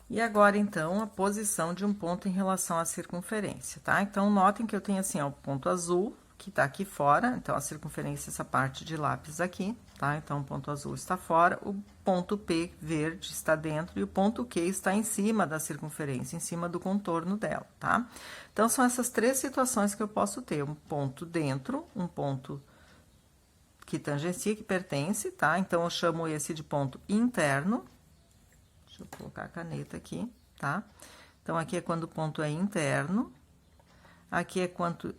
E agora, então, a posição de um ponto em relação à circunferência, tá? Então, notem que eu tenho, assim, ó, o ponto azul, que tá aqui fora. Então, a circunferência, essa parte de lápis aqui, tá? Então, o ponto azul está fora, o ponto P verde está dentro e o ponto Q está em cima da circunferência, em cima do contorno dela, tá? Então, são essas três situações que eu posso ter. Um ponto dentro, um ponto que tangencia, que pertence, tá? Então, eu chamo esse de ponto interno. Deixa eu colocar a caneta aqui, tá? Então, aqui é quando o ponto é interno. Aqui é quando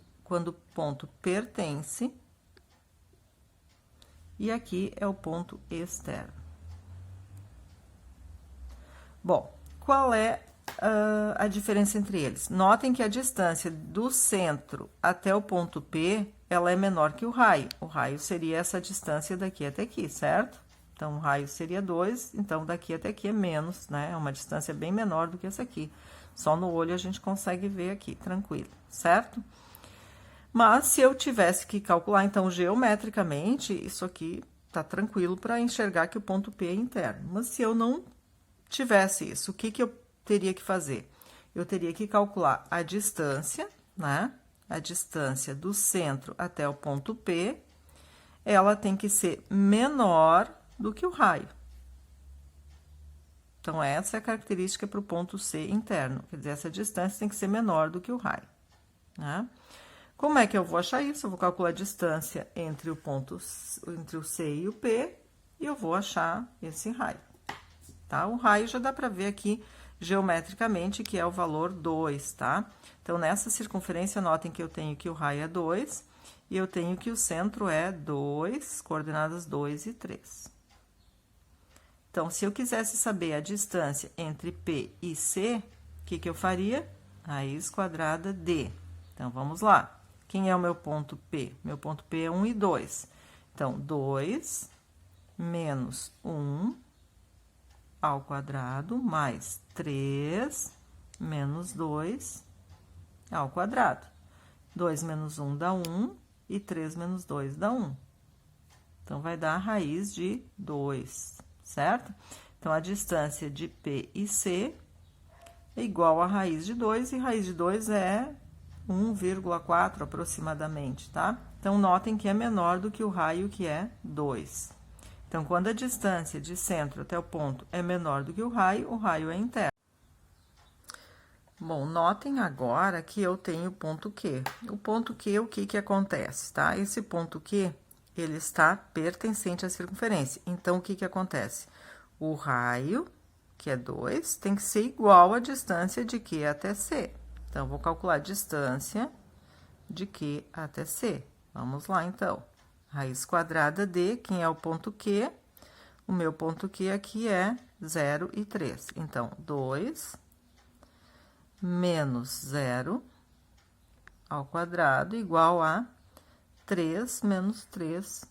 o ponto pertence. E aqui é o ponto externo. Bom, qual é a diferença entre eles? Notem que a distância do centro até o ponto P, ela é menor que o raio. O raio seria essa distância daqui até aqui, certo? Então, o raio seria 2, então daqui até aqui é menos, né? É uma distância bem menor do que essa aqui. Só no olho a gente consegue ver aqui, tranquilo, certo? Mas se eu tivesse que calcular, então, geometricamente, isso aqui tá tranquilo para enxergar que o ponto P é interno. Mas se eu não tivesse isso, o que que eu teria que fazer? Eu teria que calcular a distância, né? A distância do centro até o ponto P, ela tem que ser menor do que o raio. Então, essa é a característica para o ponto C interno. Quer dizer, essa distância tem que ser menor do que o raio, né? Como é que eu vou achar isso? Eu vou calcular a distância entre o C e o P, e eu vou achar esse raio, tá? O raio já dá para ver aqui geometricamente que é o valor 2, tá? Então, nessa circunferência, notem que eu tenho que o raio é 2, e eu tenho que o centro é 2, coordenadas 2 e 3. Então, se eu quisesse saber a distância entre P e C, o que que eu faria? Raiz quadrada de. Então, vamos lá. Quem é o meu ponto P? Meu ponto P é 1 e 2. Então, 2 menos 1 ao quadrado, mais 3 menos 2 ao quadrado. 2 menos 1 dá 1, e 3 menos 2 dá 1. Então, vai dar a raiz de 2, certo? Então, a distância de P e C é igual a raiz de 2, e raiz de 2 é 1,4 aproximadamente, tá? Então, notem que é menor do que o raio, que é 2. Então, quando a distância de centro até o ponto é menor do que o raio é interno. Bom, notem agora que eu tenho o ponto Q. O ponto Q, o que que acontece, tá? Esse ponto Q, ele está pertencente à circunferência. Então, o que que acontece? O raio, que é 2, tem que ser igual à distância de Q até C. Então, eu vou calcular a distância de Q até C. Vamos lá, então. Raiz quadrada de, quem é o ponto Q? O meu ponto Q aqui é 0 e 3. Então, 2 menos 0 ao quadrado igual a 3 menos 3,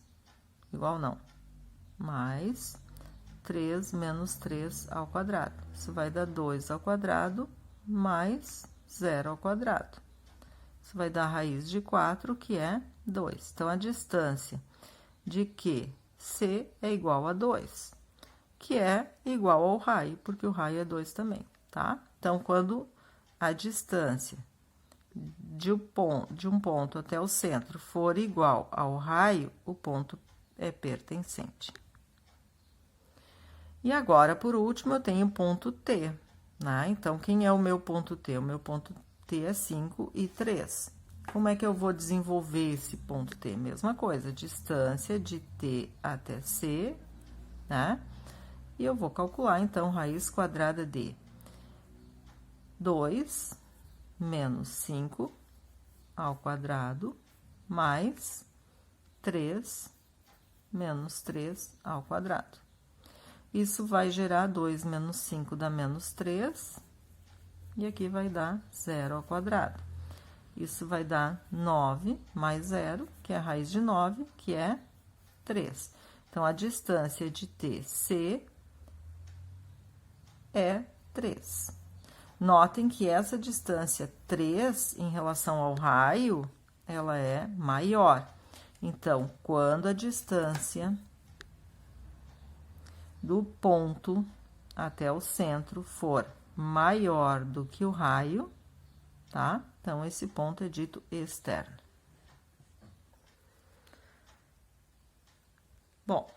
igual não, mais 3 menos 3 ao quadrado. Isso vai dar 2 ao quadrado mais 0 ao quadrado. Isso vai dar a raiz de 4, que é 2. Então, a distância de QC é igual a 2, que é igual ao raio, porque o raio é 2 também, tá? Então, quando a distância de um ponto até o centro for igual ao raio, o ponto é pertencente. E agora, por último, eu tenho o ponto T, né? Então, quem é o meu ponto T? O meu ponto T é 5 e 3. Como é que eu vou desenvolver esse ponto T? Mesma coisa, distância de T até C, né? E eu vou calcular, então, raiz quadrada de 2 menos 5 ao quadrado, mais 3 menos 3 ao quadrado. Isso vai gerar 2 menos 5 dá menos 3, e aqui vai dar 0 ao quadrado. Isso vai dar 9 mais 0, que é a raiz de 9, que é 3. Então, a distância de TC é 3. Notem que essa distância 3 em relação ao raio, ela é maior. Então, quando a distância do ponto até o centro for maior do que o raio, tá? Então, esse ponto é dito externo. Bom,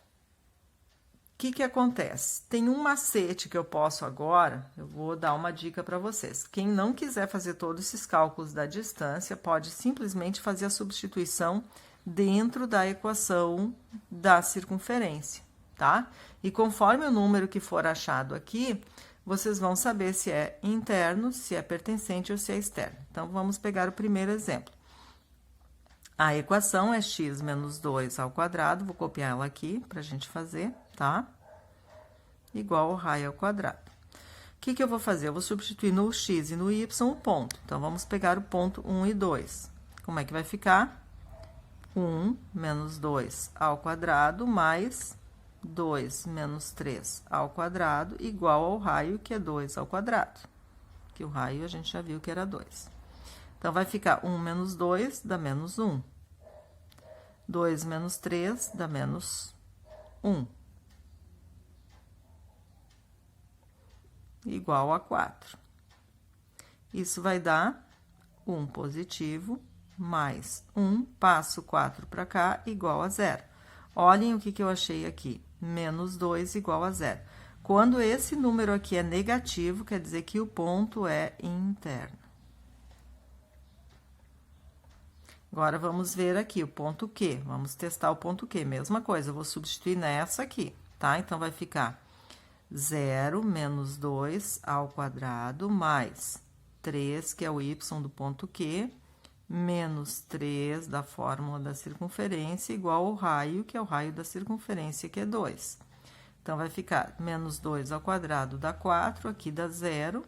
o que acontece? Tem um macete que eu posso agora, eu vou dar uma dica para vocês. Quem não quiser fazer todos esses cálculos da distância, pode simplesmente fazer a substituição dentro da equação da circunferência, tá? E conforme o número que for achado aqui, vocês vão saber se é interno, se é pertencente ou se é externo. Então, vamos pegar o primeiro exemplo. A equação é x menos 2 ao quadrado, vou copiar ela aqui para a gente fazer, tá? Igual ao raio ao quadrado. O que eu vou fazer? Eu vou substituir no x e no y o ponto. Então, vamos pegar o ponto 1 e 2. Como é que vai ficar? 1 menos 2 ao quadrado mais 2 menos 3 ao quadrado igual ao raio, que é 2 ao quadrado. Que o raio a gente já viu que era 2. Então, vai ficar 1 menos 2 dá menos 1. 2 menos 3 dá menos 1. Igual a 4. Isso vai dar 1 positivo mais 1, passo 4 para cá, igual a 0. Olhem o que eu achei aqui. Menos 2 igual a 0. Quando esse número aqui é negativo, quer dizer que o ponto é interno. Agora, vamos ver aqui o ponto Q. Vamos testar o ponto Q. Mesma coisa, eu vou substituir nessa aqui, tá? Então, vai ficar 0 menos 2 ao quadrado mais 3, que é o y do ponto Q, menos 3 da fórmula da circunferência, igual ao raio, que é o raio da circunferência, que é 2. Então, vai ficar menos 2 ao quadrado dá 4, aqui dá 0,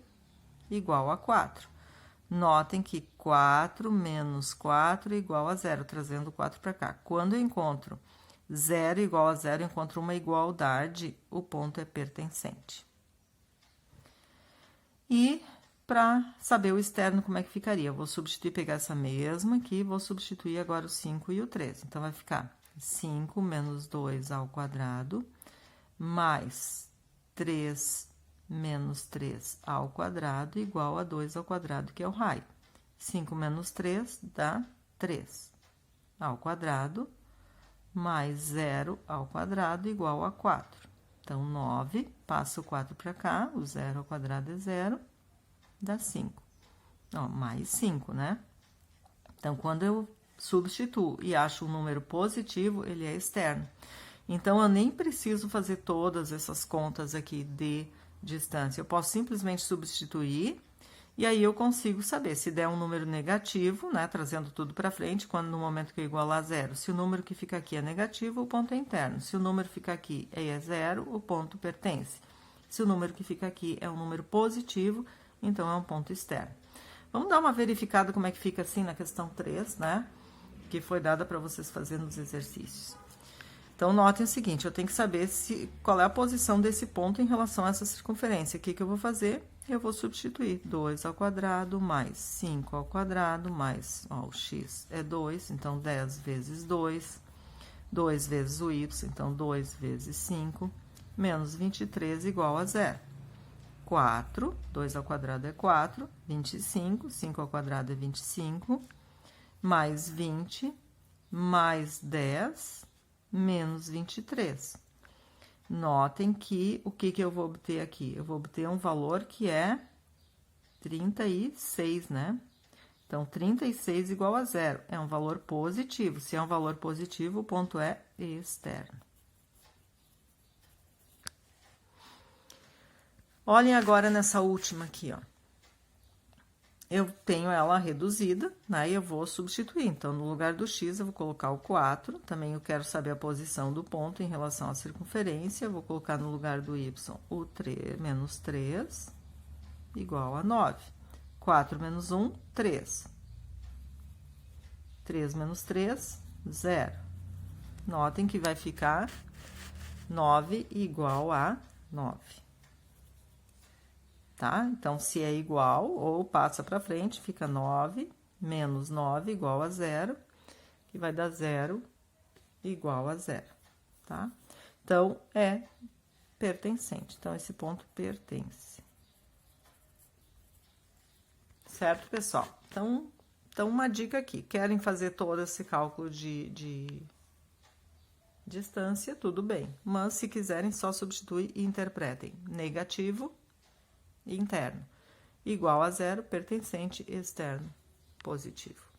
igual a 4. Notem que 4 menos 4 igual a 0, trazendo 4 para cá. Quando eu encontro 0 igual a 0, eu encontro uma igualdade, o ponto é pertencente. E, para saber o externo, como é que ficaria? Eu vou substituir, pegar essa mesma aqui, e vou substituir agora o 5 e o 3. Então, vai ficar 5 menos 2 ao quadrado, mais 3 menos 3 ao quadrado, igual a 2 ao quadrado, que é o raio. 5 menos 3 dá 3 ao quadrado, mais 0 ao quadrado, igual a 4. Então, 9, passa o 4 para cá, o 0 ao quadrado é 0, dá 5. Ó, mais 5, né? Então, quando eu substituo e acho um número positivo, ele é externo. Então, eu nem preciso fazer todas essas contas aqui de distância. Eu posso simplesmente substituir e aí eu consigo saber se der um número negativo, né, trazendo tudo para frente, quando no momento que eu igualar a 0, se o número que fica aqui é negativo, o ponto é interno. Se o número que fica aqui é 0, o ponto pertence. Se o número que fica aqui é um número positivo, então é um ponto externo. Vamos dar uma verificada como é que fica assim na questão 3, né, que foi dada para vocês fazerem os exercícios. Então, notem o seguinte, eu tenho que saber qual é a posição desse ponto em relação a essa circunferência. O que eu vou fazer? Eu vou substituir 2 ao quadrado mais 5 ao quadrado mais, ó, o x é 2, então 10 vezes 2, 2 vezes o y, então 2 vezes 5, menos 23 igual a 0. 4, 2 ao quadrado é 4, 25, 5 ao quadrado é 25, mais 20, mais 10... menos 23. Notem que o que eu vou obter aqui? Eu vou obter um valor que é 36, né? Então, 36 igual a 0. É um valor positivo. Se é um valor positivo, o ponto é externo. Olhem agora nessa última aqui, ó. Eu tenho ela reduzida, né? E eu vou substituir. Então, no lugar do x, eu vou colocar o 4. Também eu quero saber a posição do ponto em relação à circunferência. Eu vou colocar no lugar do y o menos 3, igual a 9. 4 menos 1, 3. 3 menos 3, 0. Notem que vai ficar 9 igual a 9. Tá? Então, se é igual, ou passa para frente, fica 9 menos 9 igual a 0, que vai dar 0 igual a 0, tá? Então, é pertencente. Então, esse ponto pertence. Certo, pessoal? Então uma dica aqui. Querem fazer todo esse cálculo de distância, tudo bem. Mas, se quiserem, só substitui e interpretem. Negativo interno igual a zero, pertencente externo positivo.